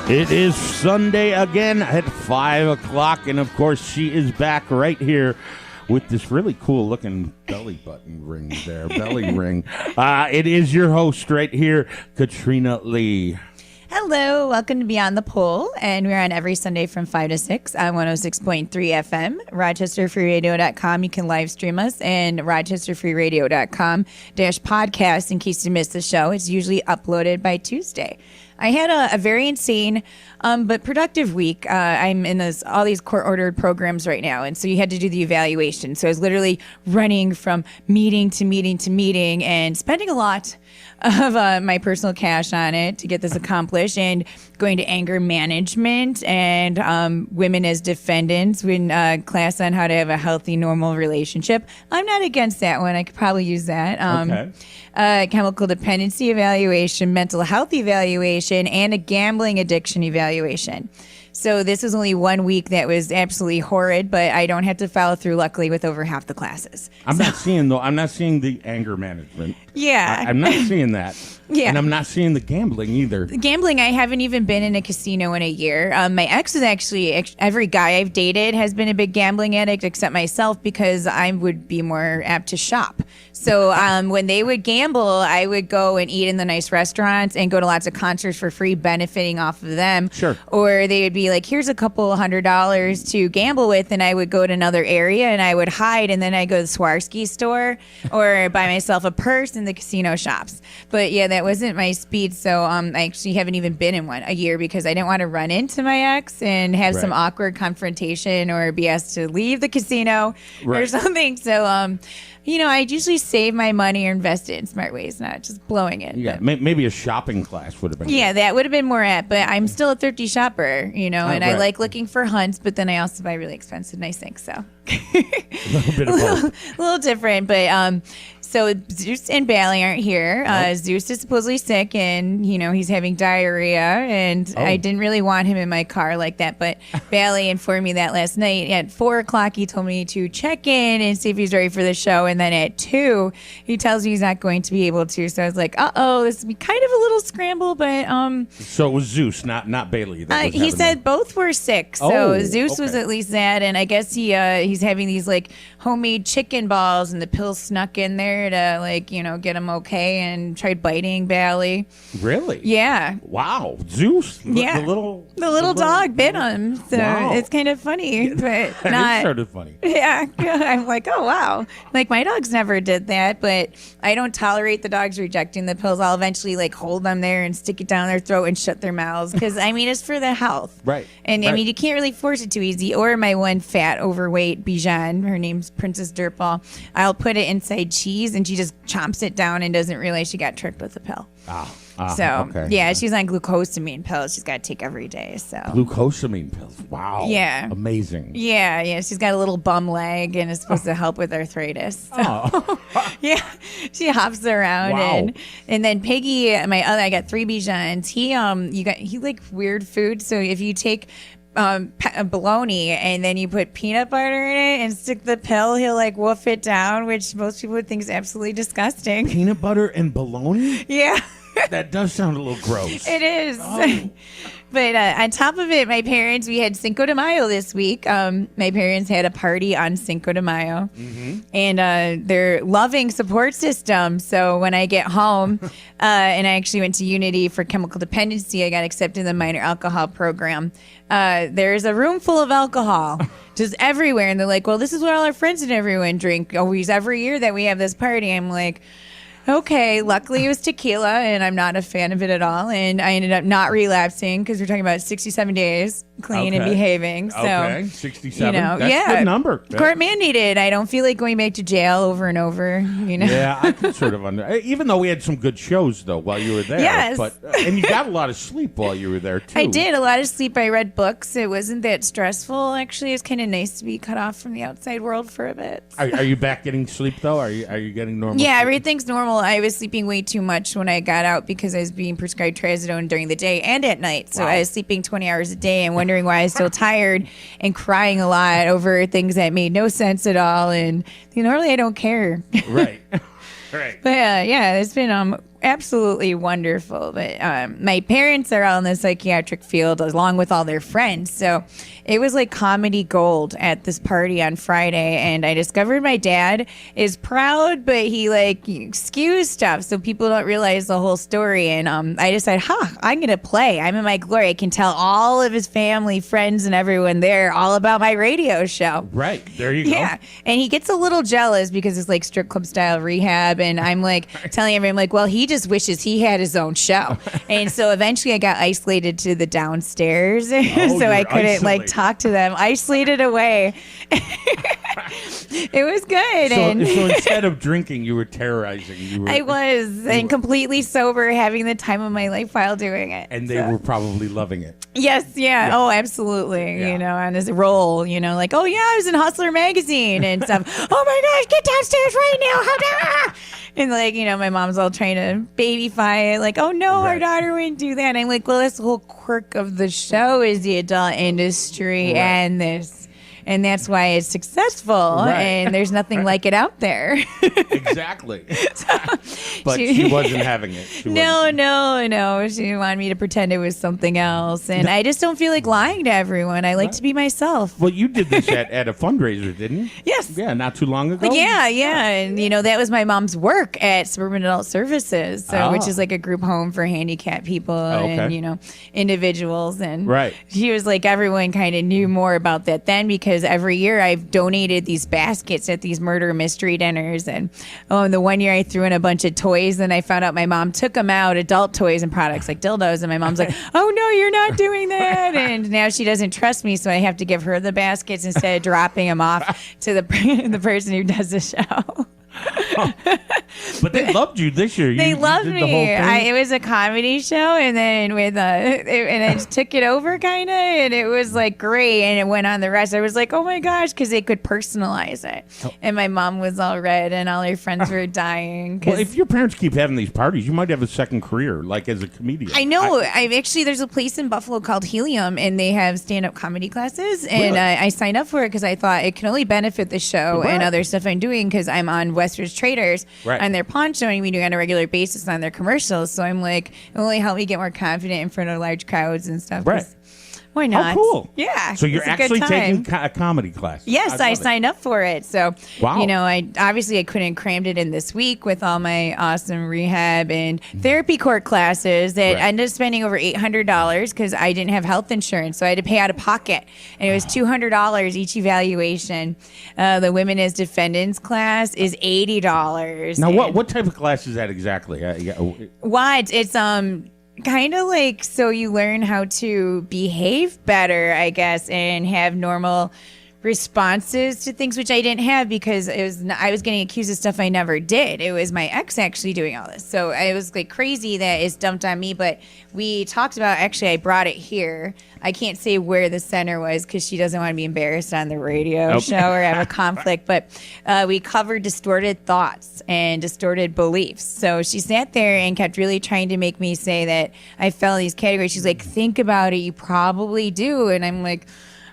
It is Sunday again at 5 o'clock, and of course she is back right here with this really cool looking belly button ring there, belly ring. It is your host right here, Katrina Lee. Hello, welcome to Beyond the Pole, and we're on every Sunday from 5 to 6 on 106.3 FM, RochesterFreeRadio.com. You can live stream us, and RochesterFreeRadio.com/podcast in case you missed the show. It's usually uploaded by Tuesday. I had a very insane but productive week. I'm in all these court-ordered programs right now, and so you had to do the evaluation. So I was literally running from meeting to meeting to meeting and spending a lot of my personal cash on it to get this accomplished, and going to anger management and women as defendants, class on how to have a healthy, normal relationship. I'm not against that one. I could probably use that. Okay. Chemical dependency evaluation, mental health evaluation, and a gambling addiction evaluation. So this was only 1 week that was absolutely horrid, but I don't have to follow through, luckily, with over half the classes. I'm not seeing the anger management. Yeah. I'm not seeing that. Yeah. And I'm not seeing the gambling either. The gambling, I haven't even been in a casino in a year. My ex is actually, every guy I've dated has been a big gambling addict except myself, because I would be more apt to shop. So when they would gamble, I would go and eat in the nice restaurants and go to lots of concerts for free, benefiting off of them. Sure. Or they would be like, here's a couple $100 to gamble with, and I would go to another area and I would hide, and then I go to the Swarovski store or buy myself a purse in the casino shops. But yeah, that wasn't my speed, so I actually haven't even been in a year, because I didn't want to run into my ex and have some awkward confrontation or be asked to leave the casino or something. So I usually save my money or invest it in smart ways, not just blowing it. Yeah, maybe a shopping class would have been. Yeah, that would have been more apt, but I'm still a thrifty shopper, and I like looking for hunts, but then I also buy really expensive, nice things, so. A little bit of both. A little different, but so Zeus and Bailey aren't here. Nope. Zeus is supposedly sick, and he's having diarrhea, and I didn't really want him in my car like that. But Bailey informed me that last night at 4 o'clock. He told me to check in and see if he's ready for the show, and then at 2, he tells me he's not going to be able to. So I was like, this will be kind of a little scramble, but So it was Zeus, not Bailey. He said both were sick. So Zeus was at least that, and I guess he's having these like homemade chicken balls, and the pills snuck in there to get him okay, and tried biting Bailey. Really? Yeah. Wow. Zeus? Yeah. The little dog bit him. So it's kind of funny, but not. It's sort of funny. Yeah. I'm like, oh, wow. Like, my dogs never did that, but I don't tolerate the dogs rejecting the pills. I'll eventually hold them there and stick it down their throat and shut their mouths, because it's for the health. Right. And you can't really force it too easy. Or my one fat, overweight Bijan, her name's Princess Dirtball, I'll put it inside cheese, and she just chomps it down and doesn't realize she got tricked with the pill. Yeah, she's on glucosamine pills. She's got to take every day. So glucosamine pills. Wow. Yeah. Amazing. Yeah. She's got a little bum leg, and it's supposed to help with arthritis. So. Yeah, she hops around, and then Piggy, I got 3 Bijans. He like weird food. So if you take bologna and then you put peanut butter in it and stick the pill, he'll wolf it down, which most people would think is absolutely disgusting. Peanut butter and bologna? Yeah. That does sound a little gross. It is. Oh. But on top of it, we had Cinco de Mayo this week. My parents had a party on Cinco de Mayo, and their loving support system. So when I get home, and I actually went to Unity for chemical dependency, I got accepted in the minor alcohol program. There's a room full of alcohol just everywhere. And they're like, well, this is what all our friends and everyone drink always every year that we have this party. I'm like, okay, luckily it was tequila, and I'm not a fan of it at all. And I ended up not relapsing, because we're talking about 67 days clean and behaving. So, 67. That's a good number. Court mandated. I don't feel like going back to jail over and over. Yeah, I could sort of even though we had some good shows though while you were there. Yes. But and you got a lot of sleep while you were there too. I did a lot of sleep. I read books. It wasn't that stressful. Actually, it's kind of nice to be cut off from the outside world for a bit. Are you back getting sleep though? Are you getting normal? Yeah, sleep? Everything's normal. I was sleeping way too much when I got out, because I was being prescribed trazodone during the day and at night. So I was sleeping 20 hours a day and wondering why I was still tired and crying a lot over things that made no sense at all. And normally I don't care. Right. Right. But it's been absolutely wonderful. But my parents are all in the psychiatric field along with all their friends. So it was like comedy gold at this party on Friday. And I discovered my dad is proud, but he like skews stuff. So people don't realize the whole story. And I decided, I'm going to play. I'm in my glory. I can tell all of his family, friends, and everyone there all about my radio show. Right. There you go. Yeah. And he gets a little jealous because it's like strip club style rehab. And I'm like telling everyone, like, well, he just wishes he had his own show. And so eventually I got isolated to the downstairs. So I couldn't like talk to them. Isolated away. It was good. So instead of drinking, you were terrorizing. I was completely sober, having the time of my life while doing it. And they were probably loving it. Yes, yeah. Oh, absolutely. Yeah. You know, on his role, you know, like, oh yeah, I was in Hustler magazine and stuff. Oh my gosh, get downstairs right now. And like, you know, my mom's all trying to babyfy it, like, oh no, our daughter wouldn't do that. And I'm like, well, that's the whole quirk of the show is the adult industry and this. And that's why it's successful, and there's nothing like it out there. Exactly. But she wasn't having it. No. She wanted me to pretend it was something else. And I just don't feel like lying to everyone. I like to be myself. Well, you did this at a fundraiser, didn't you? Yes. Yeah, not too long ago. Yeah. And, you know, that was my mom's work at Suburban Adult Services, which is like a group home for handicapped people and, you know, individuals. And she was like, everyone kind of knew more about that then because every year I've donated these baskets at these murder mystery dinners. And the one year I threw in a bunch of toys and I found out my mom took them out, adult toys and products like dildos. And my mom's like, oh no, you're not doing that. And now she doesn't trust me. So I have to give her the baskets instead of dropping them off to the person who does the show. But they loved you this year. They loved me. It was a comedy show, and then and I just took it over kind of, and it was like great. And it went on the rest. I was like, oh my gosh, because they could personalize it. And my mom was all red, and all her friends were dying. Well, if your parents keep having these parties, you might have a second career, like as a comedian. I know. There's a place in Buffalo called Helium, and they have stand-up comedy classes, and I signed up for it because I thought it can only benefit the show and other stuff I'm doing because I'm on Westridge Traders and they're pawn showing me doing on a regular basis on their commercials. So I'm like, it only helped me get more confident in front of large crowds and stuff. Right. Why not? Oh, cool. Yeah. So you're actually taking a comedy class. Yes, I signed up for it. So, you know, I couldn't cram it in this week with all my awesome rehab and therapy court classes that I ended up spending over $800 because I didn't have health insurance. So I had to pay out of pocket. And it was $200 each evaluation. The Women as Defendants class is $80. Now, what type of class is that exactly? What? It's kind of like so you learn how to behave better, I guess, and have normal responses to things, which I didn't have because I was getting accused of stuff I never did. It was my ex actually doing all this. So it was like crazy that it's dumped on me. But we talked about, actually, I brought it here. I can't say where the center was because she doesn't want to be embarrassed on the radio show or have a conflict. But we covered distorted thoughts and distorted beliefs. So she sat there and kept really trying to make me say that I fell in these categories. She's like, think about it. You probably do. And I'm like,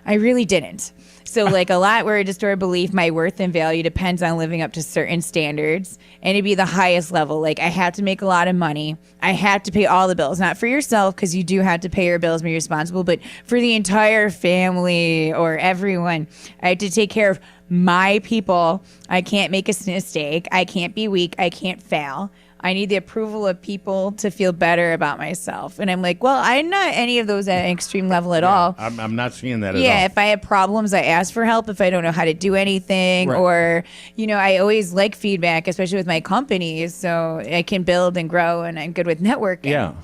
I really didn't. So like a lot where a distorted belief, my worth and value depends on living up to certain standards and it'd be the highest level. Like I have to make a lot of money. I have to pay all the bills, not for yourself because you do have to pay your bills and be responsible, but for the entire family or everyone. I have to take care of my people. I can't make a mistake. I can't be weak. I can't fail. I need the approval of people to feel better about myself. And I'm like, well, I'm not any of those at an extreme level at all. I'm not seeing that at all. Yeah, if I have problems, I ask for help if I don't know how to do anything. Or, you know, I always like feedback, especially with my companies, so I can build and grow, and I'm good with networking. Yeah.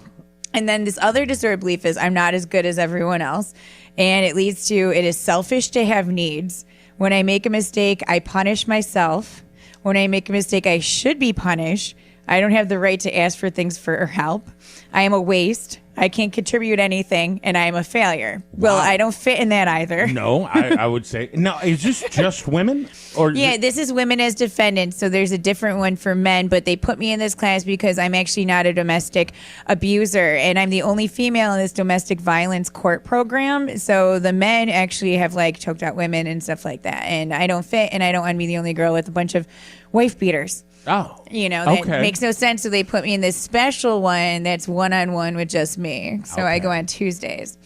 And then this other distorted belief is I'm not as good as everyone else. And it leads to it is selfish to have needs. When I make a mistake, I punish myself. When I make a mistake, I should be punished. I don't have the right to ask for things for help. I am a waste. I can't contribute anything, and I am a failure. Well, I don't fit in that either. No, I would say. No, is this just women? Or yeah, this is Women as Defendants, so there's a different one for men, but they put me in this class because I'm actually not a domestic abuser, and I'm the only female in this domestic violence court program, so the men actually have, like, choked out women and stuff like that, and I don't fit, and I don't want to be the only girl with a bunch of wife beaters. Oh. That okay. makes no sense. So they put me in this special one that's one-on-one with just me. So I go on Tuesdays.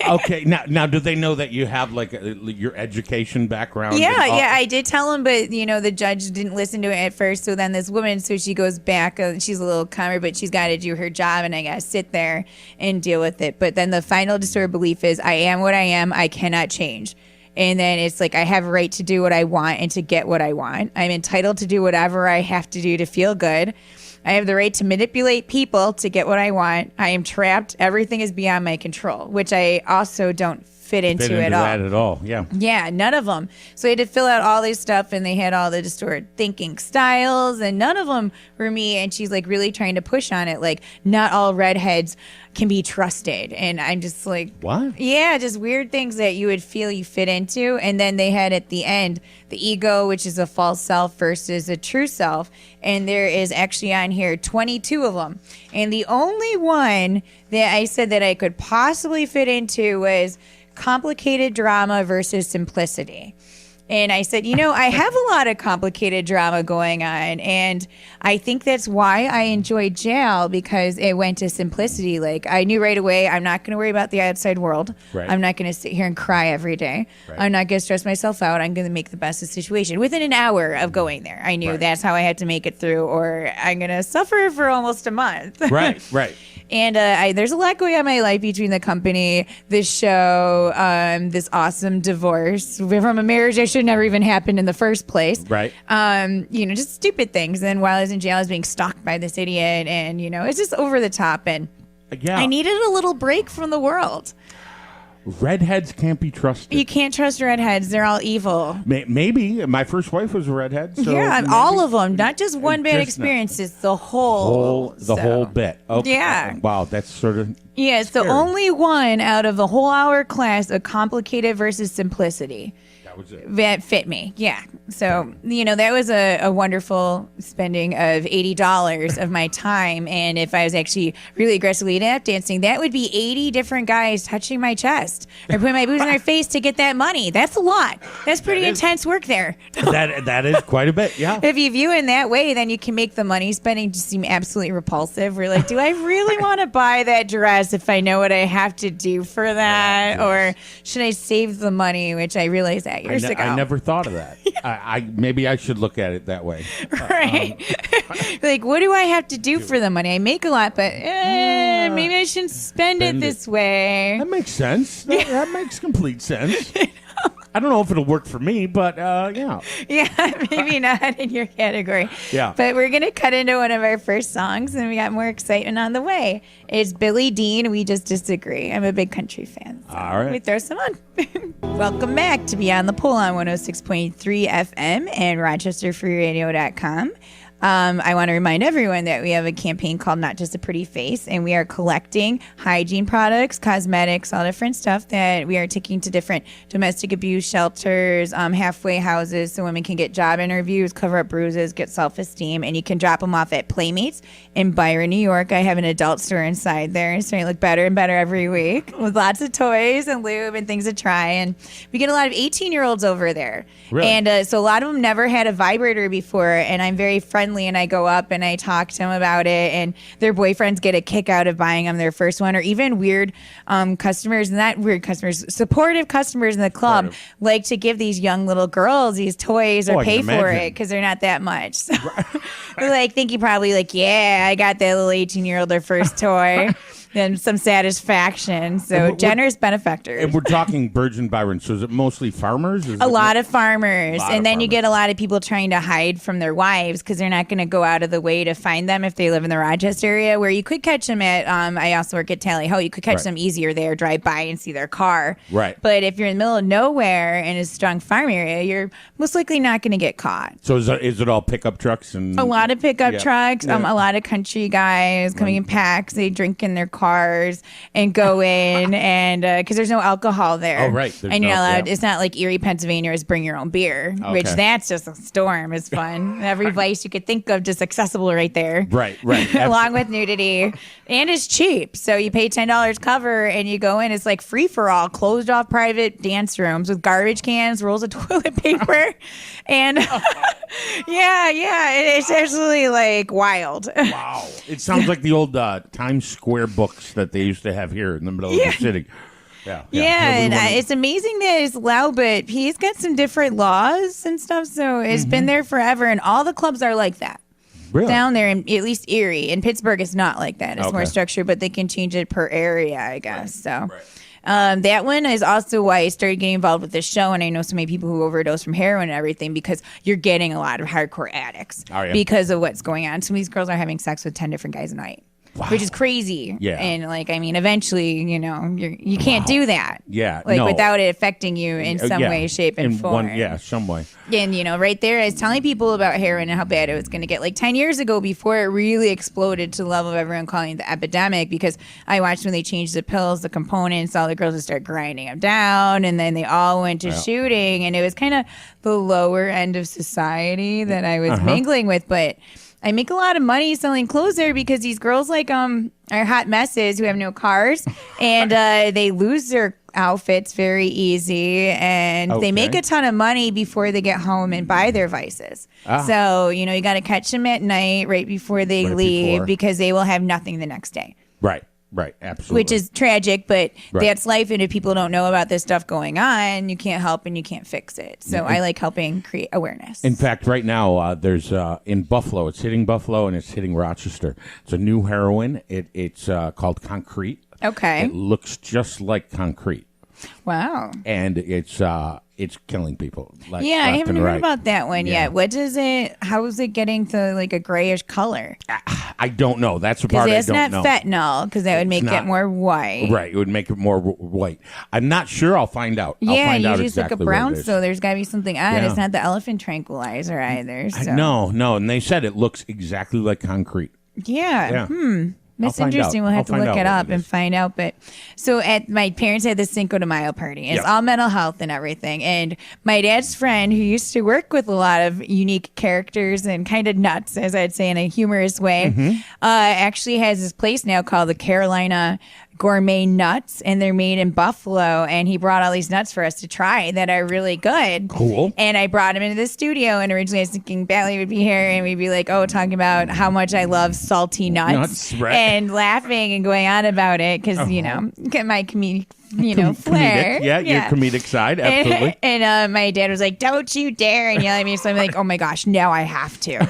Okay. Now, do they know that you have like your education background? Yeah, I did tell them, but the judge didn't listen to it at first. So then this woman, so she goes back. She's a little calmer, but she's got to do her job, and I got to sit there and deal with it. But then the final disturbed belief is, I am what I am. I cannot change. And then it's like, I have a right to do what I want and to get what I want. I'm entitled to do whatever I have to do to feel good. I have the right to manipulate people to get what I want. I am trapped. Everything is beyond my control, which I also don't fit into that at all. Yeah. Yeah, none of them. So I had to fill out all this stuff, and they had all the distorted thinking styles, and none of them were me. And she's like really trying to push on it, like not all redheads can be trusted. And I'm just like, what? Yeah, just weird things that you would feel you fit into. And then they had at the end the ego, which is a false self versus a true self. And there is actually on here 22 of them. And the only one that I said that I could possibly fit into was complicated drama versus simplicity. And I said, I have a lot of complicated drama going on. And I think that's why I enjoyed jail, because it went to simplicity. Like, I knew right away, I'm not going to worry about the outside world. Right. I'm not going to sit here and cry every day. Right. I'm not going to stress myself out. I'm going to make the best of the situation. Within an hour of going there, I knew that's how I had to make it through, or I'm going to suffer for almost a month. Right. And there's a lot going on in my life between the company, this show, this awesome divorce from a marriage that should never even happen in the first place. Right. Just stupid things. And while I was in jail, I was being stalked by this idiot, and it's just over the top. And I needed a little break from the world. Redheads can't be trusted. You can't trust redheads. They're all evil. Maybe. My first wife was a redhead. So all of them. Not just one bad experience. It's the whole bit. Okay. Yeah. Wow, that's sort of Yeah, it's the only one out of the whole hour class of complicated versus simplicity. That was it. That fit me. Yeah. So, that was a wonderful spending of $80 of my time. And if I was actually really aggressively tap dancing, that would be 80 different guys touching my chest or putting my boobs in their face to get that money. That's a lot. That's pretty intense work there. That is quite a bit, yeah. If you view it in that way, then you can make the money spending just seem absolutely repulsive. We're like, do I really want to buy that dress if I know what I have to do for that? Or should I save the money, which I realized that years ago. I never thought of that. Maybe I should look at it that way. Right. Like, what do I have to do for the money? I make a lot, but maybe I shouldn't spend it this way. That makes sense. That makes complete sense. I don't know if it'll work for me, but yeah. Yeah, maybe not in your category. Yeah. But we're going to cut into one of our first songs, and we got more excitement on the way. It's Billie Dean, We Just Disagree. I'm a big country fan. So all right. We throw some on. Welcome back to Beyond the Pole on 106.3 FM and RochesterFreeRadio.com. I want to remind everyone that we have a campaign called Not Just a Pretty Face, and we are collecting hygiene products, cosmetics, all different stuff that we are taking to different domestic abuse shelters, halfway houses, so women can get job interviews, cover up bruises, get self-esteem, and you can drop them off at Playmates in Byron, New York. I have an adult store inside there. It's starting to look better and better every week with lots of toys and lube and things to try, and we get a lot of 18-year-olds over there. Really? And so a lot of them never had a vibrator before, and I'm very friendly, and I go up and I talk to them about it, and their boyfriends get a kick out of buying them their first one, or even weird customers, not weird customers, supportive customers in the club like to give these young little girls these toys or pay for it because they're not that much. So they're like, think you probably like, yeah, I got that little 18-year-old their first toy. And some satisfaction. So generous benefactors. And we're talking Virgin Byron. So is it mostly farmers? A lot of farmers. And then you get a lot of people trying to hide from their wives because they're not going to go out of the way to find them if they live in the Rochester area, where you could catch them at, I also work at Tally Ho. You could catch them easier there, drive by and see their car. Right. But if you're in the middle of nowhere in a strong farm area, you're most likely not going to get caught. So is it all pickup trucks? And a lot of pickup trucks, a lot of country guys coming in packs. They drink in their car. cars and go in and because there's no alcohol there. Oh, right. And you're not allowed. It's not like Erie, Pennsylvania is bring your own beer, which that's just a storm. Is fun. Every vice you could think of just accessible right there. Right. Along with nudity, and it's cheap. So you pay $10 cover and you go in. It's like free for all, closed off private dance rooms with garbage cans, rolls of toilet paper, and it's absolutely like wild. Wow. It sounds like the old Times Square books that they used to have here in the middle of the city. Yeah, and it's amazing that it's allowed, but he's got some different laws and stuff, so it's been there forever, and all the clubs are like that. Really? Down there, in at least Erie. In Pittsburgh, it's not like that. It's more structured, but they can change it per area, I guess. Right. That one is also why I started getting involved with this show, and I know so many people who overdose from heroin and everything because you're getting a lot of hardcore addicts because of what's going on. Some of these girls are having sex with 10 different guys a night. Wow. Which is crazy. Yeah. And eventually, you can't do that. Yeah. Without it affecting you in some way, shape, and form. Some way. And, right there, I was telling people about heroin and how bad it was going to get. Like 10 years ago, before it really exploded to the level of everyone calling it the epidemic, because I watched when they changed the pills, the components, all the girls would start grinding them down, and then they all went to shooting. And it was kind of the lower end of society that I was mingling with. But I make a lot of money selling clothes there because these girls are hot messes who have no cars and they lose their outfits very easy and they make a ton of money before they get home and buy their vices. So, you got to catch them at night right before they leave because they will have nothing the next day. Right, absolutely. Which is tragic, but that's life. And if people don't know about this stuff going on, you can't help and you can't fix it. So I like helping create awareness. In fact, right now, there's in Buffalo, it's hitting Buffalo and it's hitting Rochester. It's a new heroin. It's called Concrete. Okay. It looks just like concrete. Wow. And it's killing people. I haven't heard about that one yet. How is it getting to like a grayish color? I don't know. That's the part I don't know. Because it's not fentanyl, because that would make it more white. Right, it would make it more white. I'm not sure. I'll find out. Yeah, I'll find out usually exactly it's like a brown, so there's got to be something on it. It's not the elephant tranquilizer either. So. No, and they said it looks exactly like concrete. Yeah. That's interesting. We'll have to look it up and find out. But so my parents had this Cinco de Mayo party. It's all mental health and everything. And my dad's friend, who used to work with a lot of unique characters and kind of nuts, as I'd say in a humorous way, actually has this place now called the Carolina Gourmet Nuts, and they're made in Buffalo, and he brought all these nuts for us to try that are really good. Cool. And I brought him into the studio, and originally I was thinking Bailey would be here and we'd be like, talking about how much I love salty nuts and laughing and going on about it because, get my comedic flair. Your comedic side, absolutely. And my dad was like, don't you dare, and yell at me. So I'm like, oh my gosh, now I have to.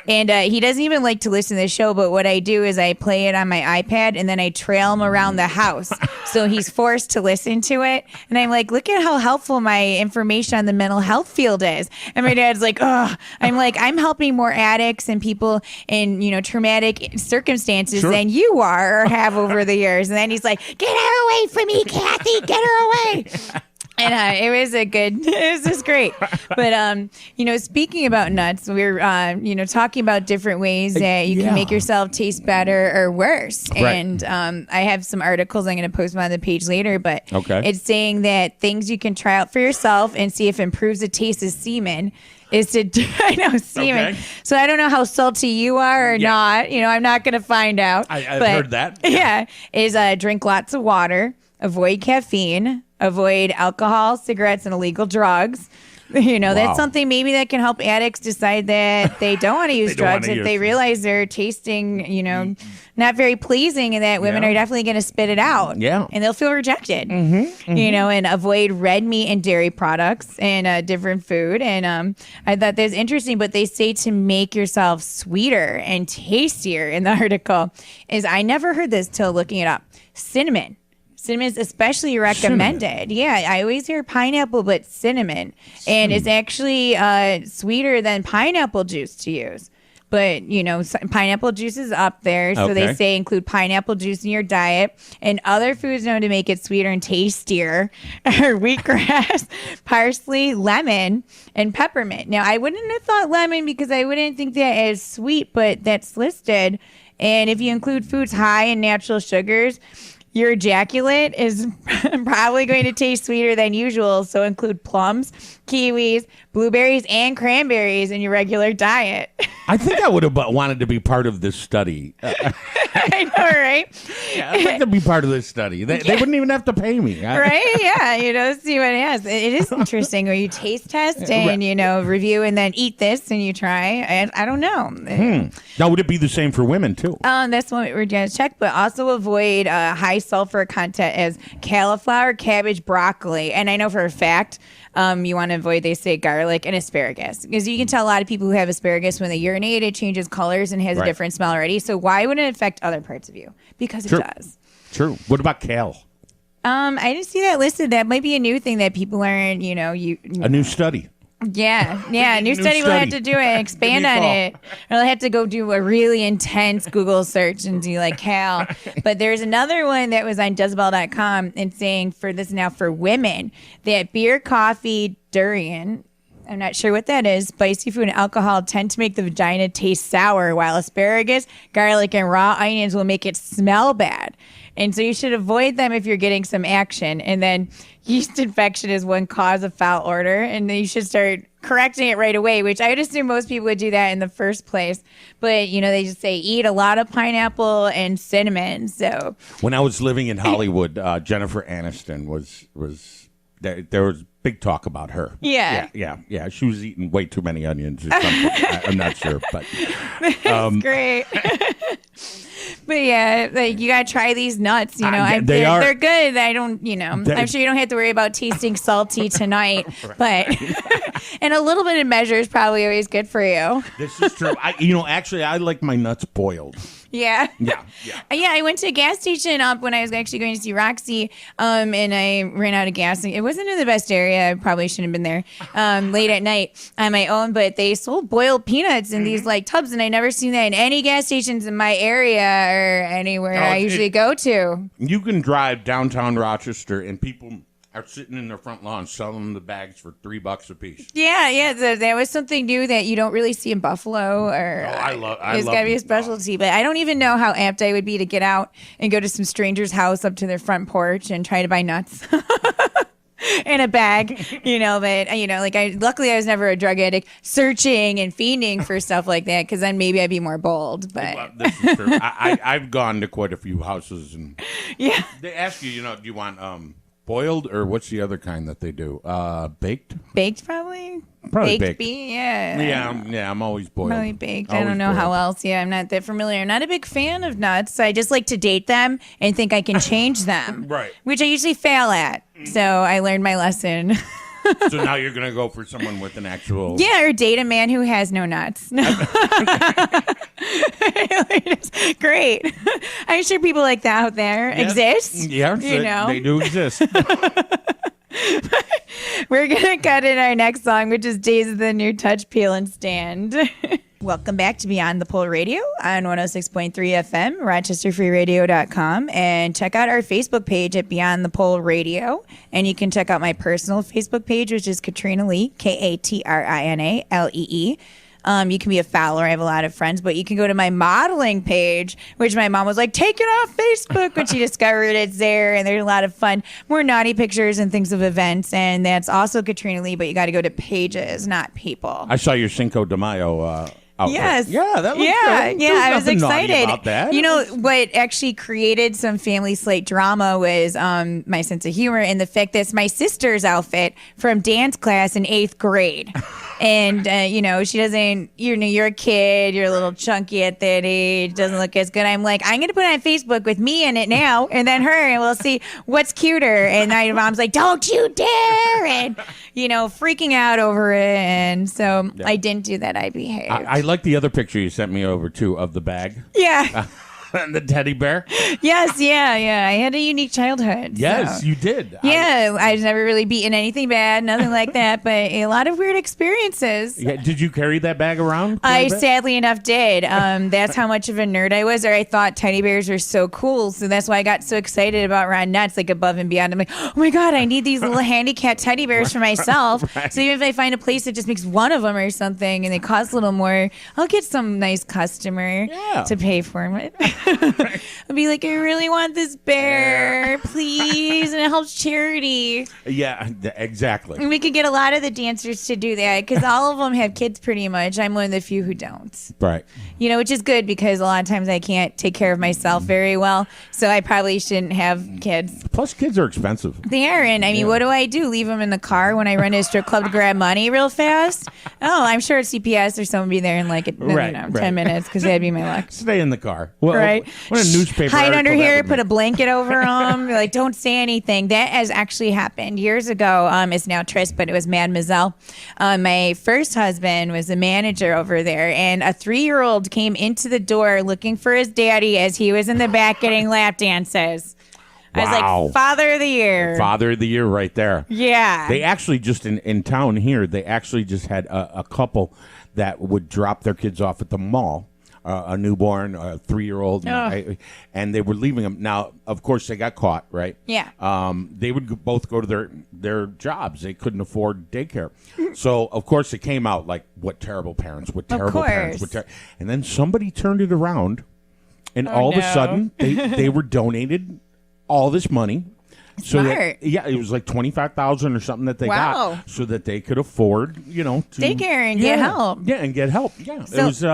And he doesn't even like to listen to the show, but what I do is I play it on my iPad and then I trail him around the house. So he's forced to listen to it. And I'm like, look at how helpful my information on the mental health field is. And my dad's like, oh, I'm like, I'm helping more addicts and people in, traumatic circumstances than you are or have over the years. And then he's like, get her away from me, Kathy, get her away. And it was just great. But, speaking about nuts, we were, talking about different ways that you can make yourself taste better or worse. Right. And I have some articles I'm going to post them on the page later, but it's saying that things you can try out for yourself and see if it improves the taste of semen is to, semen. Okay. So I don't know how salty you are or not. I'm not going to find out. I've heard that. Yeah. Is drink lots of water, avoid caffeine, avoid alcohol, cigarettes, and illegal drugs. That's something maybe that can help addicts decide that they don't want to use drugs if they realize they're tasting, not very pleasing and that women are definitely going to spit it out. Yeah. And they'll feel rejected. And avoid red meat and dairy products and different food. And I thought that's interesting, but they say to make yourself sweeter and tastier in the article is I never heard this till looking it up. Cinnamon. Cinnamon is especially recommended. Yeah, I always hear pineapple, but cinnamon. And it's actually sweeter than pineapple juice to use. But, pineapple juice is up there. So they say include pineapple juice in your diet. And other foods known to make it sweeter and tastier are wheatgrass, parsley, lemon, and peppermint. Now, I wouldn't have thought lemon because I wouldn't think that as sweet, but that's listed And if you include foods high in natural sugars, your ejaculate is probably going to taste sweeter than usual. So include plums, kiwis, blueberries, and cranberries in your regular diet. I think I would have wanted to be part of this study. I know, right? Yeah, I'd like to be part of this study. They wouldn't even have to pay me. Right? Yeah, see what it has. It is interesting where you taste test and, review and then eat this and you try. And I don't know. Now, would it be the same for women, too? That's what we're going to check, but also avoid high sulfur content as cauliflower, cabbage, broccoli. And I know for a fact you want to avoid, they say, garlic and asparagus. Because you can tell a lot of people who have asparagus when they urinate, it changes colors and has a different smell already. So why would it affect other parts of you? Because it does. True. What about kale? I didn't see that listed. That might be a new thing that people aren't, A new study. Yeah. New study will have to do it, expand on it. Or they'll have to go do a really intense Google search and do like kale. But there's another one that was on Jezebel.com and saying for this now for women that beer, coffee, durian, I'm not sure what that is, spicy food and alcohol tend to make the vagina taste sour, while asparagus, garlic, and raw onions will make it smell bad. And so you should avoid them if you're getting some action. And then yeast infection is one cause of foul odor, and then you should start correcting it right away, which I would assume most people would do that in the first place. But, they just say eat a lot of pineapple and cinnamon. So when I was living in Hollywood, Jennifer Aniston was there was big talk about her. Yeah. She was eating way too many onions or something. I'm not sure, but that's great. But you gotta try these nuts. They're good. I don't. I'm sure you don't have to worry about tasting salty tonight. But and a little bit of measure is probably always good for you. This is true. Actually, I like my nuts boiled. Yeah. Yeah. I went to a gas station when I was actually going to see Roxy, and I ran out of gas. It wasn't in the best area. I probably shouldn't have been there late at night on my own, but they sold boiled peanuts in these like tubs, and I never seen that in any gas stations in my area or anywhere I usually go to. You can drive downtown Rochester, and people are sitting in their front lawn selling the bags for $3 a piece. Yeah. That was something new that you don't really see in Buffalo. It's got to be a specialty. But I don't even know how amped I would be to get out and go to some stranger's house up to their front porch and try to buy nuts. In a bag, but luckily I was never a drug addict searching and fiending for stuff like that, because then maybe I'd be more bold. But well, this is true. I've gone to quite a few houses, and they ask you, do you want boiled, or what's the other kind that they do? Baked? Baked, probably baked. Yeah, I'm always boiled. Probably baked. I don't know how else. Yeah, I'm not that familiar. I'm not a big fan of nuts. I just like to date them and think I can change them. Right. Which I usually fail at. So I learned my lesson. So now you're going to go for someone with an actual... Yeah, or date a man who has no nuts. No. Great. I'm sure people like that out there exist. Yeah, they do exist. We're going to cut in our next song, which is Days of the New Touch Peel and Stand. Welcome back to Beyond the Pole Radio on 106.3 FM, RochesterFreeRadio.com, and check out our Facebook page at Beyond the Pole Radio. And you can check out my personal Facebook page, which is Katrina Lee, Katrinaleee. You can be a follower. I have a lot of friends, but you can go to my modeling page, which my mom was like, take it off Facebook when she discovered it's there. And there's a lot of fun, more naughty pictures and things of events. And that's also Katrina Lee, but you got to go to pages, not people. I saw your Cinco de Mayo outfit. Yes. Yeah, that looks good. Yeah, I was excited about that. What actually created some family slate drama was my sense of humor and the fact that it's my sister's outfit from dance class in 8th grade. And, she doesn't, you're a kid, you're a little chunky at that age, doesn't look as good. I'm like, I'm going to put it on Facebook with me in it now, and then her, and we'll see what's cuter. And my mom's like, don't you dare! And, freaking out over it. And so I didn't do that. I behaved. I like the other picture you sent me over, too, of the bag. Yeah. And the teddy bear. Yes, yeah. I had a unique childhood. Yes, so. you did. Yeah, I was never really beaten anything bad, nothing like that, but a lot of weird experiences. Yeah, did you carry that bag around? I sadly enough did. That's how much of a nerd I was, or I thought teddy bears were so cool, so that's why I got so excited about Ron Nuts, like above and beyond. I'm like, oh my God, I need these little handicapped teddy bears for myself. Right. So even if I find a place that just makes one of them or something and they cost a little more, I'll get some nice customer to pay for it. I'll be like, I really want this bear, please, and it helps charity. Yeah, exactly. And we could get a lot of the dancers to do that because all of them have kids pretty much. I'm one of the few who don't. Right. You know, which is good because a lot of times I can't take care of myself very well. So I probably shouldn't have kids. Plus, kids are expensive. They are. And I mean, what do? Leave them in the car when I run to a strip club to grab money real fast? Oh, I'm sure at CPS or someone will be there in like 10 minutes because that'd be my luck. Stay in the car. Well, right. What a newspaper. Hide under here, put a blanket over them. Like, don't say anything. That has actually happened years ago. It's now Tris, but it was Mademoiselle. My first husband was a manager over there, and a 3-year-old came into the door looking for his daddy as he was in the back getting lap dances. I was like, Father of the Year. Father of the Year right there. Yeah. They actually just in town here, they actually just had a couple that would drop their kids off at the mall. A newborn, a 3-year-old, and they were leaving them. Now, of course, they got caught, right? Yeah. They would both go to their jobs. They couldn't afford daycare. So, of course, it came out like, what terrible parents, what terrible parents. And then somebody turned it around, and all of a sudden, they were donated all this money. So Smart. It was like $25,000 or something that they got, so that they could afford, to daycare and get help. Yeah, and get help. Yeah, so, it was.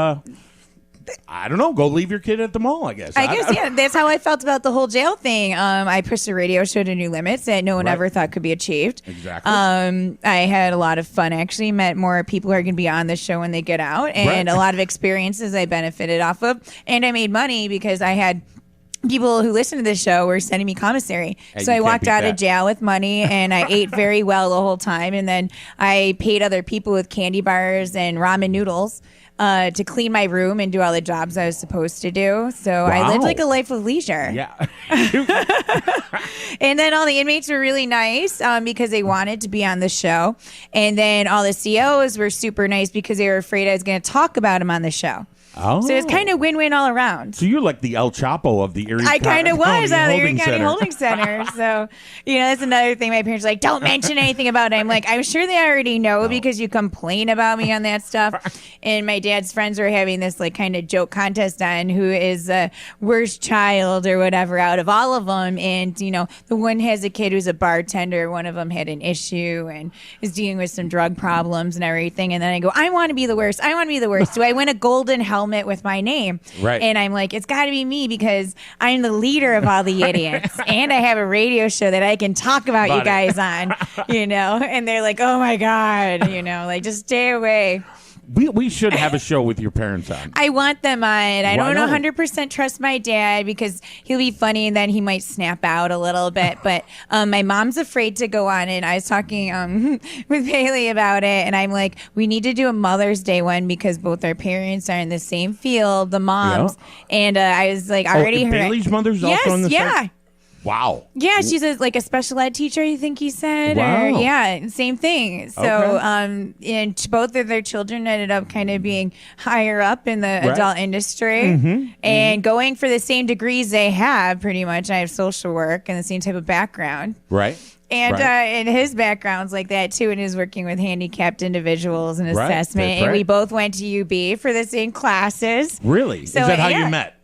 I don't know. Go leave your kid at the mall, I guess. That's how I felt about the whole jail thing. I pushed a radio show to new limits that no one ever thought could be achieved. Exactly. I had a lot of fun, actually. Met more people who are going to be on the show when they get out. And a lot of experiences I benefited off of. And I made money because I had people who listen to this show were sending me commissary. So I walked out of jail with money, and I ate very well the whole time. And then I paid other people with candy bars and ramen noodles to clean my room and do all the jobs I was supposed to do. So I lived like a life of leisure. Yeah. And then all the inmates were really nice because they wanted to be on the show. And then all the COs were super nice because they were afraid I was going to talk about them on the show. Oh. So it's kind of win-win all around. So you're like the El Chapo of the Erie County. I kind of was out of the Erie County Center. Holding Center. So, that's another thing my parents are like, don't mention anything about it. I'm like, I'm sure they already know because you complain about me on that stuff. And my dad's friends were having this like kind of joke contest on who is the worst child or whatever out of all of them. And, the one has a kid who's a bartender. One of them had an issue and is dealing with some drug problems and everything. And then I go, I want to be the worst. I want to be the worst. So I win a golden helmet with my name. Right. And I'm like, it's got to be me because I'm the leader of all the idiots. And I have a radio show that I can talk about you guys on, and they're like, oh my God, like just stay away. We should have a show with your parents on. I want them on. I don't not? 100% trust my dad because he'll be funny and then he might snap out a little bit. But my mom's afraid to go on it. I was talking with Bailey about it, and I'm like, we need to do a Mother's Day one because both our parents are in the same field, the moms. Yeah. And I was like, already heard. Bailey's mother's also in the same? Wow. Yeah, she's like a special ed teacher, I think he said. Wow. Or, yeah, same thing. So, and both of their children ended up kind of being higher up in the adult industry and going for the same degrees they have, pretty much. I have social work and the same type of background. Right. And his background's like that, too, and is working with handicapped individuals and assessment. And we both went to UB for the same classes. Really? So, is that how you met?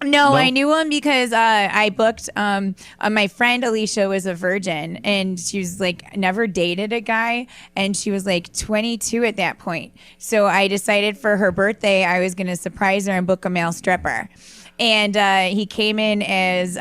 No, I knew him because I booked. My friend Alicia was a virgin, and she was like never dated a guy, and she was like 22 at that point. So I decided for her birthday I was going to surprise her and book a male stripper. And he came in as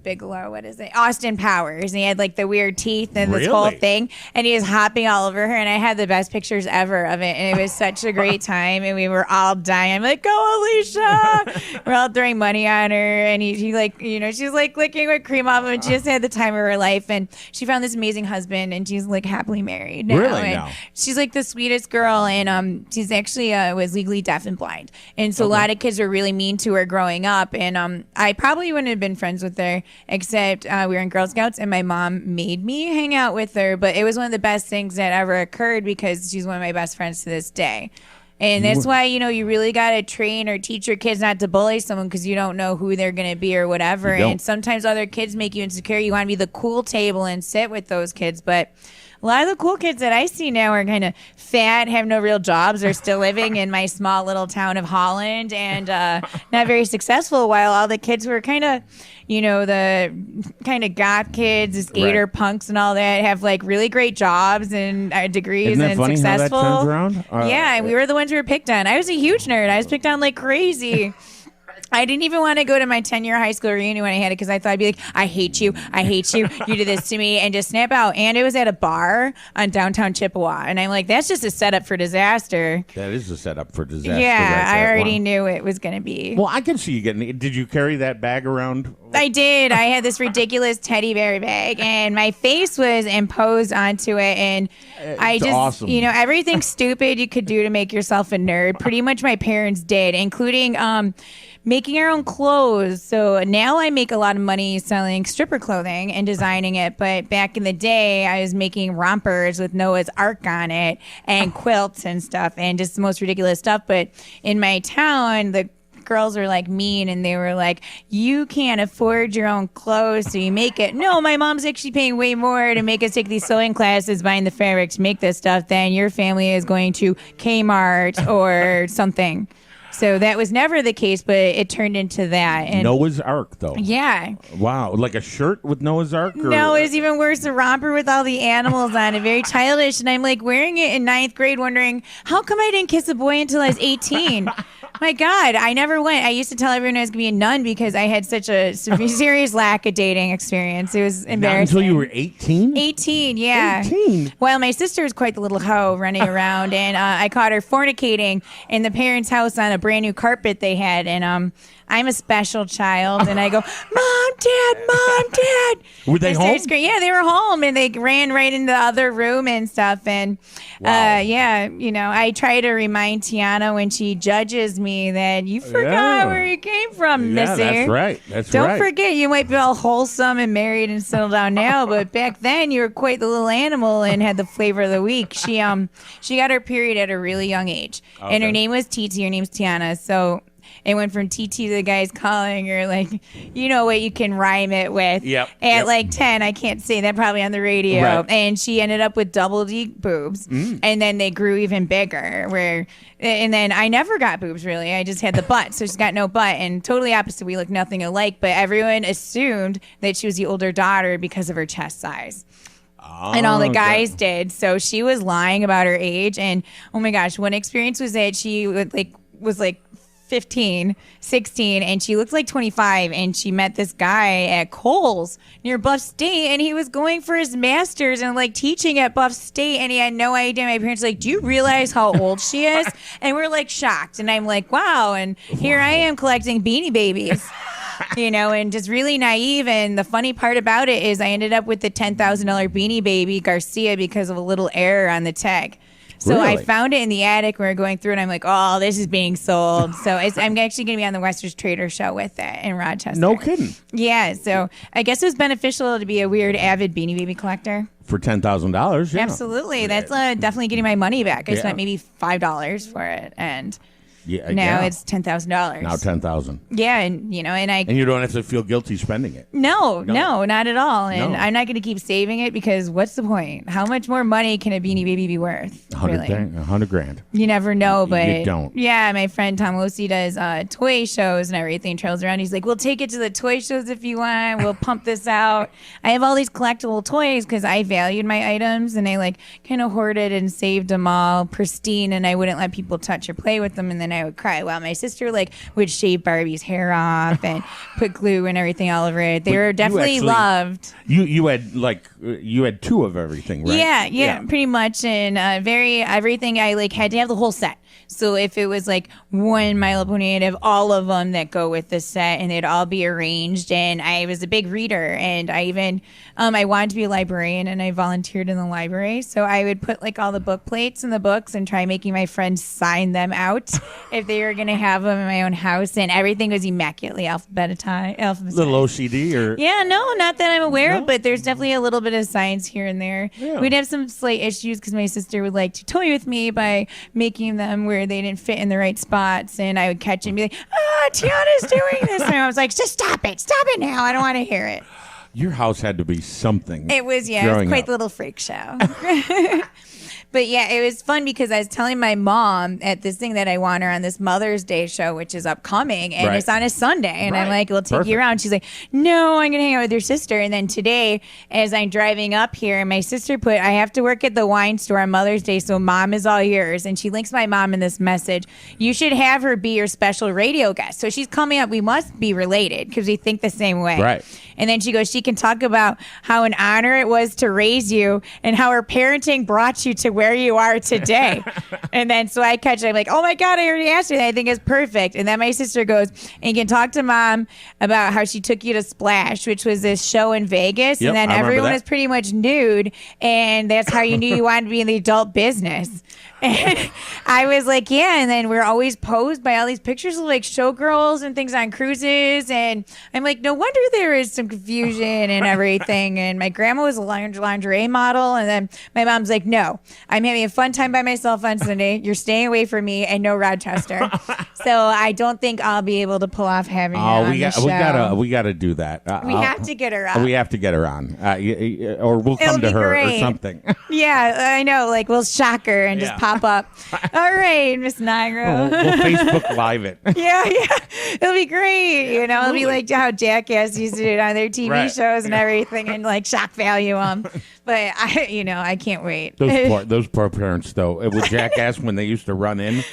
Bigelow, what is it? Austin Powers. And he had like the weird teeth and this whole thing. And he was hopping all over her. And I had the best pictures ever of it. And it was such a great time. And we were all dying. I'm like, go, Alicia. We're all throwing money on her. And he like, she's like licking with cream off him. And she just had the time of her life. And she found this amazing husband. And she's like happily married now. Really? And now? She's like the sweetest girl. And she's actually was legally deaf and blind. And so a lot of kids were really mean to her growing up. And I probably wouldn't have been friends with her, except we were in Girl Scouts and my mom made me hang out with her. But it was one of the best things that ever occurred because she's one of my best friends to this day. And that's why, you really got to train or teach your kids not to bully someone because you don't know who they're going to be or whatever. And sometimes other kids make you insecure. You want to be the cool table and sit with those kids. But a lot of the cool kids that I see now are kind of fat, have no real jobs, are still living in my small little town of Holland and not very successful, while all the kids who are kind of, the kind of goth kids, the skater punks and all that have like really great jobs and degrees. Isn't that and funny successful. How that turns around? Yeah, we were the ones who were picked on. I was a huge nerd. I was picked on like crazy. I didn't even want to go to my 10-year high school reunion when I had it because I thought I'd be like, I hate you, you did this to me, and just snap out. And it was at a bar on downtown Chippewa. And I'm like, that's just a setup for disaster. That is a setup for disaster. Yeah, I already knew it was going to be. Well, I can see you getting it. Did you carry that bag around? I did. I had this ridiculous teddy bear bag, and my face was imposed onto it. And I just, awesome. Everything stupid you could do to make yourself a nerd, pretty much my parents did, including making our own clothes. So now I make a lot of money selling stripper clothing and designing it. But back in the day, I was making rompers with Noah's Ark on it and quilts and stuff and just the most ridiculous stuff. But in my town, the girls were like mean and they were like, you can't afford your own clothes, so you make it. No, my mom's actually paying way more to make us take these sewing classes, buying the fabric to make this stuff than your family is going to Kmart or something. So that was never the case, but it turned into that. And Noah's Ark, though. Yeah. Wow. Like a shirt with Noah's Ark? Or? No, it was even worse. A romper with all the animals on it. Very childish. And I'm like wearing it in 9th grade wondering, how come I didn't kiss a boy until I was 18? My God, I never went. I used to tell everyone I was going to be a nun because I had such a serious lack of dating experience. It was embarrassing. Not until you were 18? 18, yeah. 18? Well, my sister was quite the little hoe running around, and I caught her fornicating in the parents' house on a brand new carpet they had, and I'm a special child, and I go, Mom, Dad. Were they home? Yeah, they were home, and they ran right into the other room and stuff. And wow. I try to remind Tiana when she judges me that you forgot where you came from, Missy. That's right. Don't forget, you might be all wholesome and married and settled down now, but back then you were quite the little animal and had the flavor of the week. She got her period at a really young age, and her name was TT. Her name's Tiana, so. It went from TT to the guys calling her like, you know what you can rhyme it with. At like 10, I can't say that probably on the radio. Right. And she ended up with double D boobs. And then they grew even bigger. And then I never got boobs really. I just had the butt. So she's got no butt. And totally opposite. We look nothing alike. But everyone assumed that she was the older daughter because of her chest size. And all the guys did. So she was lying about her age. And oh my gosh, one experience was that she was like 15, 16, and she looked like 25, and she met this guy at Kohl's near Buff State, and he was going for his master's and like teaching at Buff State, and he had no idea. My parents were like, do you realize how old she is? And we're like shocked, and I'm like, wow. And here I am collecting Beanie Babies. And just really naive. And the funny part about it is I ended up with the $10,000 Beanie Baby Garcia because of a little error on the tag. So really? I found it in the attic. We were going through it, and I'm like, oh, this is being sold. So I'm actually going to be on the Western Trader Show with it in Rochester. No kidding. Yeah. So I guess it was beneficial to be a weird, avid Beanie Baby collector. For $10,000, yeah. Absolutely. That's definitely getting my money back. I spent maybe $5 for it, and now it's $10,000. Now $10,000. Yeah, and and you don't have to feel guilty spending it. No, not at all. And I'm not going to keep saving it because what's the point? How much more money can a Beanie Baby be worth? $100,000. You never know, but you don't. Yeah, my friend Tom Losi does toy shows and everything. Trails around. He's like, we'll take it to the toy shows if you want. We'll pump this out. I have all these collectible toys because I valued my items, and I kind of hoarded and saved them all pristine, and I wouldn't let people touch or play with them, and then I would cry. Well, my sister would shave Barbie's hair off and put glue and everything all over it. They were definitely loved. You had two of everything, right? Yeah, pretty much. And everything I had to have the whole set. So if it was one My Little Pony, I'd have all of them that go with the set, and they'd all be arranged. And I was a big reader, and I even I wanted to be a librarian, and I volunteered in the library. So I would put all the book plates in the books and try making my friends sign them out if they were going to have them in my own house, and everything was immaculately alphabetized. Little OCD or Yeah, no, not that I'm aware of, but there's definitely a little bit of science here and there. Yeah. We'd have some slight issues because my sister would like to toy with me by making them where they didn't fit in the right spots, and I would catch it and be like, Tiana's doing this. And I was like, just stop it now. I don't want to hear it. your house had to be something. It was, it was quite the little freak show. But yeah, it was fun because I was telling my mom at this thing that I want her on this Mother's Day show, which is upcoming, and it's on a Sunday. And I'm like, we'll take you around. She's like, no, I'm going to hang out with your sister. And then today, as I'm driving up here, my sister put, I have to work at the wine store on Mother's Day, so Mom is all yours. And she links my mom in this message. You should have her be your special radio guest. So she's coming up. We must be related because we think the same way. Right. And then she goes, she can talk about how an honor it was to raise you and how her parenting brought you to where you are today. And then so I catch it. I'm like, oh my God, I already asked her that. I think it's perfect. And then my sister goes, and you can talk to Mom about how she took you to Splash, which was this show in Vegas. Yep, and then everyone was pretty much nude. And that's how you knew you wanted to be in the adult business. And I was like, yeah. And then we're always posed by all these pictures of like showgirls and things on cruises. And I'm like, no wonder there is some confusion and everything. And my grandma was a lingerie model. And then my mom's like, no, I'm having a fun time by myself on Sunday. You're staying away from me and no Rochester. So I don't think I'll be able to pull off having her on the show. We gotta do that. We have to get her on. We have to get her on, or we'll come to her or something. Yeah, I know. Like we'll shock her and just pop up. All right, Miss Nigro. We'll Facebook Live it. Yeah. It'll be great. You know, it'll be like how Jackass used to do it on their TV shows and everything, and like shock value them. But I can't wait. Those poor parents, though. With Jackass when they used to run in,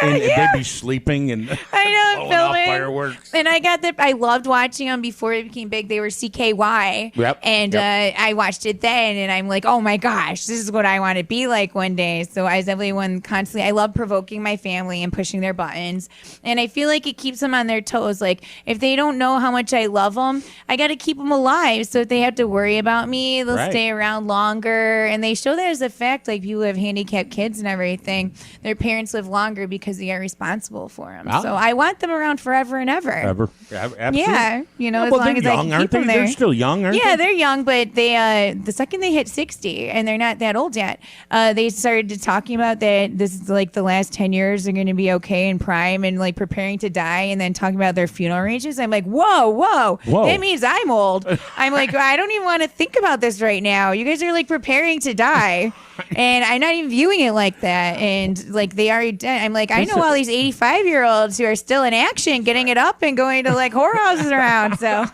and they'd be sleeping and blowing off fireworks. And I loved watching them before they became big. They were CKY. Yep. And I watched it then, and I'm like, oh my gosh, this is what I want to be like one day. So I was definitely one constantly. I love provoking my family and pushing their buttons, and I feel like it keeps them on their toes. Like if they don't know how much I love them, I got to keep them alive. So if they have to worry about me, they'll stay around longer. And they show that as a fact. Like people who have handicapped kids and everything, their parents live longer because they are responsible for them. Oh. So I want them around forever and ever. Absolutely. Yeah, as long as I can keep them there. They're still young, aren't they? Yeah, they're young, but they the second they hit 60, and they're not that old yet, they started talking about that this is like the last 10 years are going to be okay in prime and like preparing to die, and then talking about their funeral arrangements. I'm like, whoa. That means I'm old. I'm like, I don't even want to think about this right now. You guys are like preparing to die, and I'm not even viewing it like that. And like they are dead. I'm like, I know all these 85-year-olds who are still in action, getting it up and going to like whorehouses around. So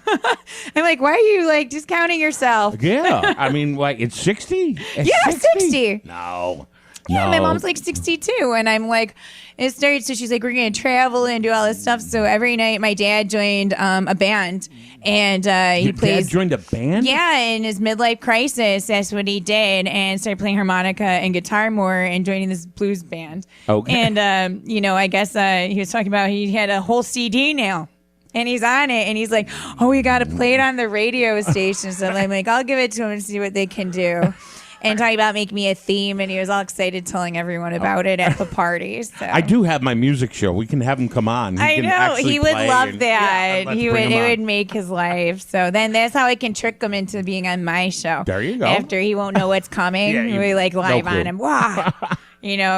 I'm like, why are you like discounting yourself? Yeah, I mean, like it's 60. Yeah, 60. No. Yeah, my mom's like 62, and I'm like, it started. So she's like, we're gonna travel and do all this stuff. So every night, my dad joined a band, and he plays. Dad joined a band? Yeah, in his midlife crisis, that's what he did, and started playing harmonica and guitar more, and joining this blues band. Okay. And I guess he was talking about he had a whole CD now. And he's on it, and he's like, oh, we got to play it on the radio station. So I'm like, I'll give it to him and see what they can do. And talking about making me a theme, and he was all excited telling everyone about it at the parties. So. I do have my music show. We can have him come on. I know. He would love that. Yeah, it would make his life. So then that's how I can trick him into being on my show. There you go. After he won't know what's coming, we like live on him. Wow.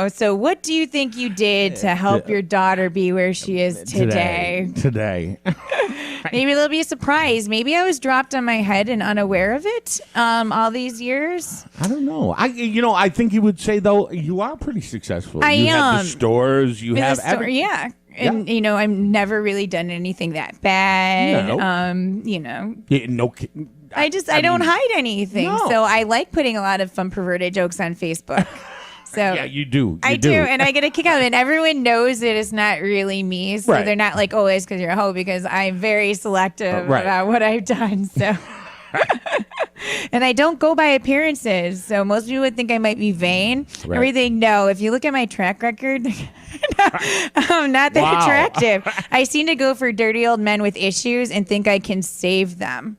So what do you think you did to help your daughter be where she is today? Maybe there'll be a surprise. Maybe I was dropped on my head and unaware of it all these years. I don't know. I think you would say, though, you are pretty successful. You have the stores. You have everything. Yeah. And, I've never really done anything that bad. No. No. I don't hide anything. No. So I like putting a lot of fun perverted jokes on Facebook. So yeah, you do. I do, and I get a kick out of it. And everyone knows that it's not really me, so they're not like, "Oh, it's because you're a hoe," because I'm very selective about what I've done. So, and I don't go by appearances. So most people would think I might be vain. Right. Everything, no. If you look at my track record, I'm not that attractive. I seem to go for dirty old men with issues and think I can save them.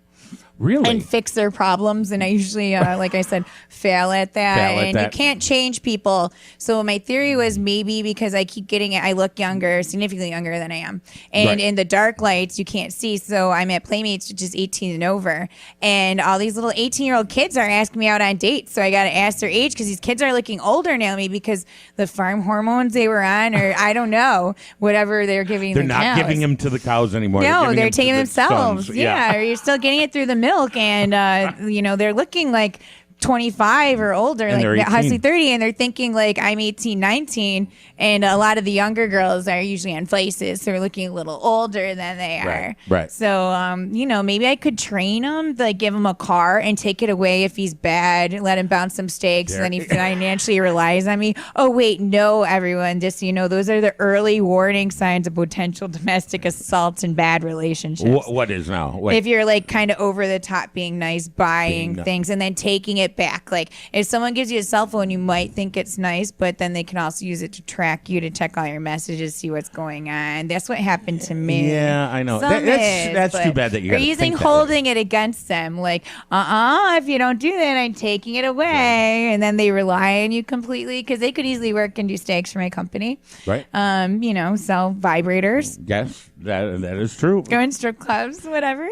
Really? And fix their problems. And I usually, like I said, fail at that. You can't change people. So my theory was maybe because I keep getting it, I look younger, significantly younger than I am. And in the dark lights, you can't see. So I'm at Playmates, which is 18 and over. And all these little 18-year-old kids are asking me out on dates. So I got to ask their age because these kids are looking older now, maybe because the farm hormones they were on, or I don't know, whatever they're giving They're not giving them to the cows anymore. No, they're taking themselves. Yeah. Or you're still getting it through the milk, and they're looking like 25 or older, and like hustling 30, and they're thinking like I'm 18, 19, and a lot of the younger girls are usually on Faces, so they're looking a little older than they are. Right. So, maybe I could train him, like give him a car and take it away if he's bad, let him bounce some steaks, and then he financially relies on me. Oh, wait, no, everyone, just so you know, those are the early warning signs of potential domestic assault and bad relationships. What is now? If you're like kind of over the top being nice, buying things, and then taking it back. Like if someone gives you a cell phone, you might think it's nice, but then they can also use it to track you, to check all your messages, see what's going on. That's what happened to me. Yeah, I know. That's too bad that you got using holding it against them. Like, if you don't do that, I'm taking it away. Right. And then they rely on you completely because they could easily work and do steaks for my company. Right. Sell vibrators. Yes, that is true. Go in strip clubs, whatever.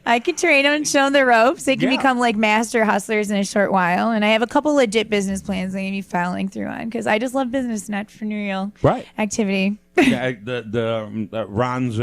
I can train them and show them the ropes. They can become like master hustlers in a short while. And I have a couple legit business plans I'm going to be following through on because I just love business and entrepreneurial activity. The Ron's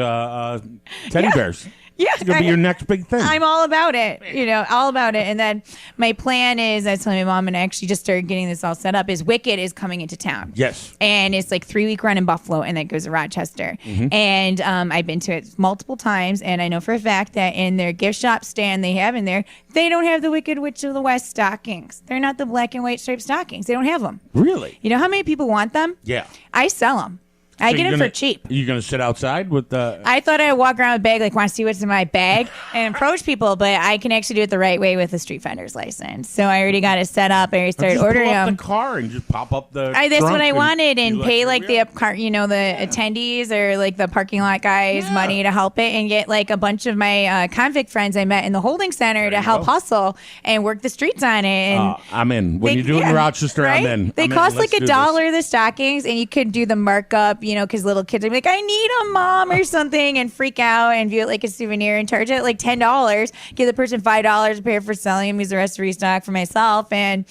teddy bears. Yeah, it's gonna be your next big thing. I'm all about it, all about it. And then my plan is, I was telling my mom, and I actually just started getting this all set up, is Wicked is coming into town. Yes. And it's like 3-week run in Buffalo, and then it goes to Rochester. Mm-hmm. And I've been to it multiple times, and I know for a fact that in their gift shop stand they have in there, they don't have the Wicked Witch of the West stockings. They're not the black and white striped stockings. They don't have them. Really? You know how many people want them? Yeah. I sell them. I get them for cheap. You're going to sit outside with the... I thought I'd walk around with a bag, like, want to see what's in my bag and approach people, but I can actually do it the right way with a street vendor's license. So I already got it set up. I already started ordering them. Just pull up the car and just pop up the That's what I wanted, and pay like the attendees or like the parking lot guys money to help it, and get like a bunch of my convict friends I met in the holding center to help hustle and work the streets on it. And I'm in. When you do it in Rochester, right? I'm in. They cost like $1 the stockings, and you could do the markup, because little kids are like, I need them, Mom, or something, and freak out and view it like a souvenir and charge it like $10. Give the person $5 to pay for selling them, use the rest to restock for myself, and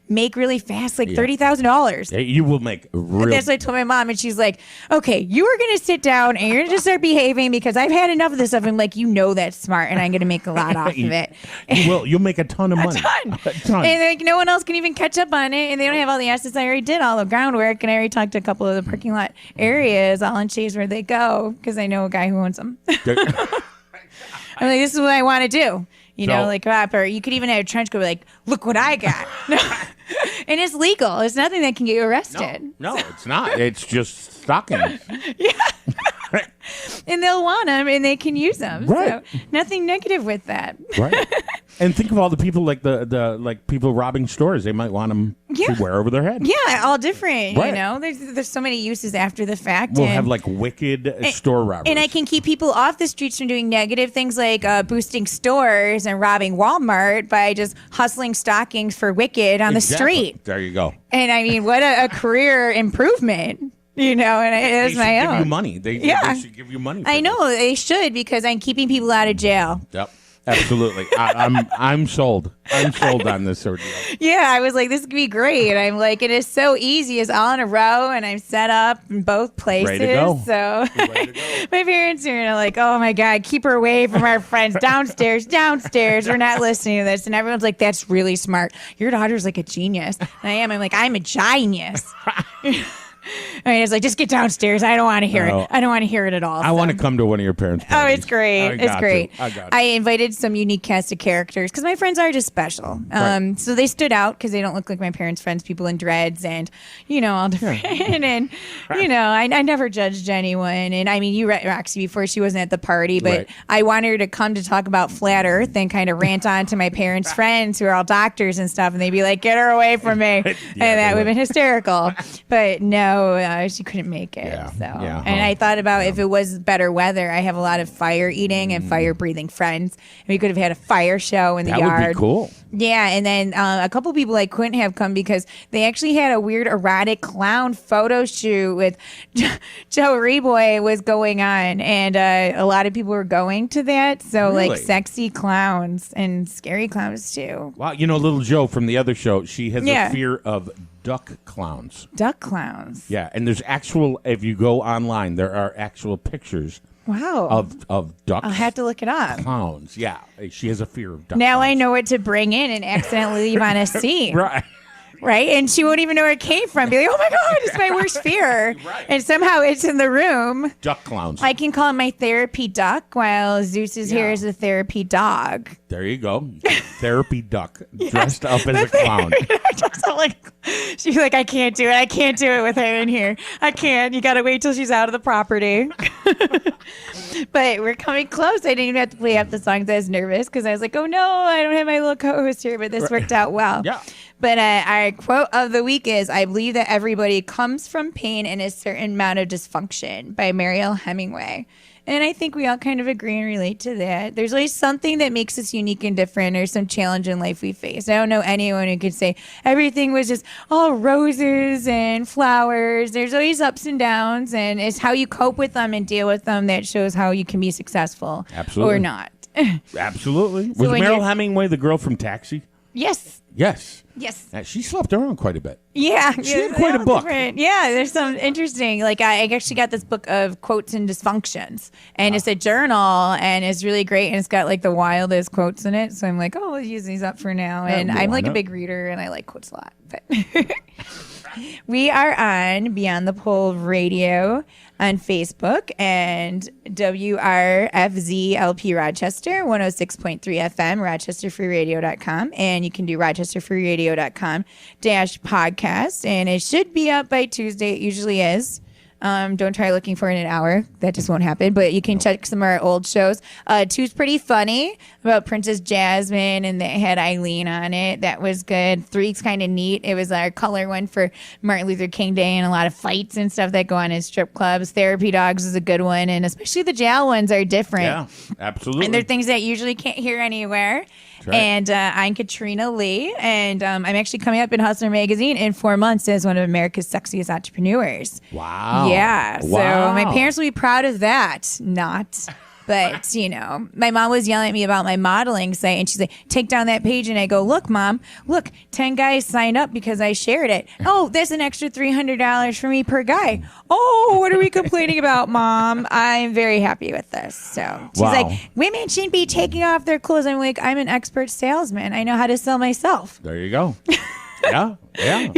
make really fast, like $30,000. You will make real. That's what I told my mom, and she's like, okay, you are going to sit down and you're going to just start behaving because I've had enough of this stuff. I'm like, that's smart, and I'm going to make a lot off of it. You will. You'll make a ton of money. A ton. And like no one else can even catch up on it, and they don't have all the assets. I already did all the groundwork, and I already talked to a couple of the parking lot areas. I'll unchase where they go because I know a guy who owns them. I'm like, this is what I want to do. Or you could even have a trench coat like, look what I got. And it's legal. It's nothing that can get you arrested. No, it's not. It's just stockings. And they'll want them, and they can use them. Right. So nothing negative with that. Right. And think of all the people like the people robbing stores. They might want them to wear over their head. Yeah, all different. Right. There's so many uses after the fact. We'll have like wicked store robbers. And I can keep people off the streets from doing negative things like boosting stores and robbing Walmart by just hustling stockings for Wicked on the street. There you go. And I mean, what a career improvement. And it is my own. They should give you money. They should give you money. I know they should, because I'm keeping people out of jail. Yep. Absolutely. I'm sold. I'm sold on this ordeal. Yeah, I was like, this could be great. And I'm like, it is so easy. It's all in a row, and I'm set up in both places. Ready to go. So my parents are like, oh my God, keep her away from our friends. Downstairs. We're not listening to this. And everyone's like, that's really smart. Your daughter's like a genius. And I am. I'm like, I'm a genius. I mean, it's like, just get downstairs. I don't want to hear it. I don't want to hear it at all. I want to come to one of your parents' parties. Oh, it's great. It's great. I invited some unique cast of characters because my friends are just special. Right. So they stood out because they don't look like my parents' friends, people in dreads and, all different. And, I never judged anyone. And I mean, you met Roxy before. She wasn't at the party, but I wanted her to come to talk about flat earth and kind of rant on to my parents' friends who are all doctors and stuff. And they'd be like, get her away from me. And that would have been hysterical. But no. so she couldn't make it. Yeah. So, Yeah, and huh. I thought about if it was better weather, I have a lot of fire eating and fire breathing friends. We could have had a fire show in the That yard. would be cool. Yeah, and then a couple people I couldn't have come because they actually had a weird erotic clown photo shoot with Joe Reboy was going on, and a lot of people were going to that. So Really? like sexy clowns and scary clowns too. Wow, little Joe from the other show, she has Yeah. a fear of duck clowns. Duck clowns. Yeah, and there's actual, if you go online, there are actual pictures Wow. of duck I'll have to look it up. clowns. Yeah, she has a fear of duck Now clowns. I know what to bring in and accidentally leave on a scene. Right. Right? And she won't even know where it came from. Be like, oh my God, it's my worst fear. Right. And somehow it's in the room. Duck clowns. I can call him my therapy duck while Zeus's here is a therapy dog. There you go. Therapy duck dressed up as a clown. She's like, I can't do it. I can't do it with her in here. I can't. You got to wait till she's out of the property. But we're coming close. I didn't even have to play up the songs. I was nervous because I was like, oh no, I don't have my little co-host here. But this worked out well. Yeah. But our quote of the week is, I believe that everybody comes from pain and a certain amount of dysfunction, by Mariel Hemingway. And I think we all kind of agree and relate to that. There's always something that makes us unique and different, or some challenge in life we face. I don't know anyone who could say everything was just all roses and flowers. There's always ups and downs, and it's how you cope with them and deal with them that shows how you can be successful Absolutely. or not. Absolutely. So Was when Meryl you're- Hemingway the girl from Taxi? Yes. Yes. Yes. She slept around quite a bit. Yeah. She had quite a book. Different. Yeah, there's some interesting. Like I actually got this book of quotes and dysfunctions, and it's a journal, and it's really great, and it's got like the wildest quotes in it. So I'm like, oh, we'll use these up for now. And I'm why like a not? big reader, and I like quotes a lot. But we are on Beyond the Pole Radio on Facebook and WRFZLP Rochester 106.3 FM, RochesterFreeRadio.com, and you can do RochesterFreeRadio.com/podcast, and it should be up by Tuesday. It usually is. Don't try looking for it in an hour. That just won't happen. But you can check some of our old shows. Two's pretty funny about Princess Jasmine, and they had Eileen on it. That was good. Three's kind of neat. It was our color one for Martin Luther King Day, and a lot of fights and stuff that go on in strip clubs. Therapy Dogs is a good one, and especially the jail ones are different. Yeah, absolutely. And they're things that you usually can't hear anywhere. right. And I'm Katrina Lee, and I'm actually coming up in Hustler Magazine in 4 months as one of America's sexiest entrepreneurs. Wow. Yeah. So Wow. my parents will be proud of that. Not. But, my mom was yelling at me about my modeling site, and she's like, take down that page. And I go, look, Mom, look, 10 guys signed up because I shared it. Oh, that's an extra $300 for me per guy. Oh, what are we complaining about, Mom? I'm very happy with this. So she's Wow. like, women shouldn't be taking off their clothes. I'm like, I'm an expert salesman. I know how to sell myself. There you go. Yeah. And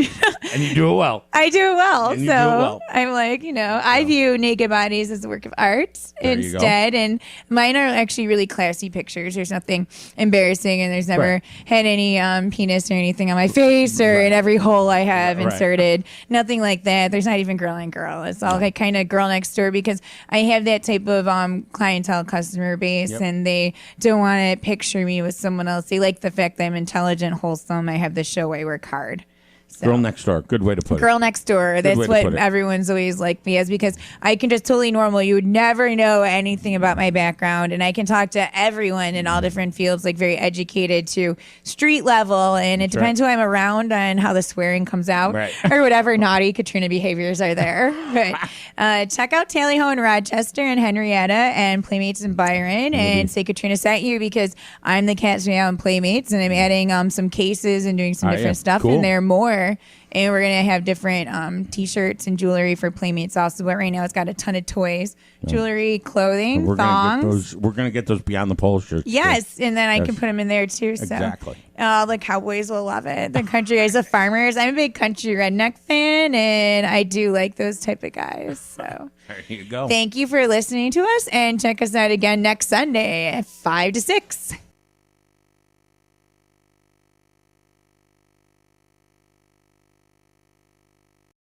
you do it well. I do it well. And So you do it well. I'm like, I view naked bodies as a work of art There you go. instead. And mine are actually really classy pictures. There's nothing embarrassing, and there's never Right. had any penis or anything on my face or in every hole I have Right. inserted. Nothing like that. There's not even girl on girl. It's all like kind of girl next door, because I have that type of clientele customer base, Yep. and they don't want to picture me with someone else. They like the fact that I'm intelligent, wholesome. I have the show, I work hard. So. Girl next door. Good way to put Girl next door. That's way to what put it. everyone's always like me as, because I can just totally normal. You would never know anything about my background, and I can talk to everyone in all different fields, like very educated to street level, and it depends who I'm around on how the swearing comes out Right. or whatever naughty Katrina behaviors are there. But check out Tally Ho in Rochester and Henrietta and Playmates in Byron, and say Katrina sent you, because I'm the cat's meow in Playmates, and I'm adding some cases and doing some yeah. different stuff Cool. in there more. And we're going to have different T-shirts and jewelry for Playmates also. But right now it's got a ton of toys, jewelry, clothing, We're gonna get thongs. those. We're gonna get those Beyond the Pole shirts. Yes, and then I Yes. can put them in there too. So. Exactly. The Cowboys will love it. The country guys, the farmers. I'm a big country redneck fan, and I do like those type of guys. So There you go. thank you for listening to us, and check us out again next Sunday at 5 to 6.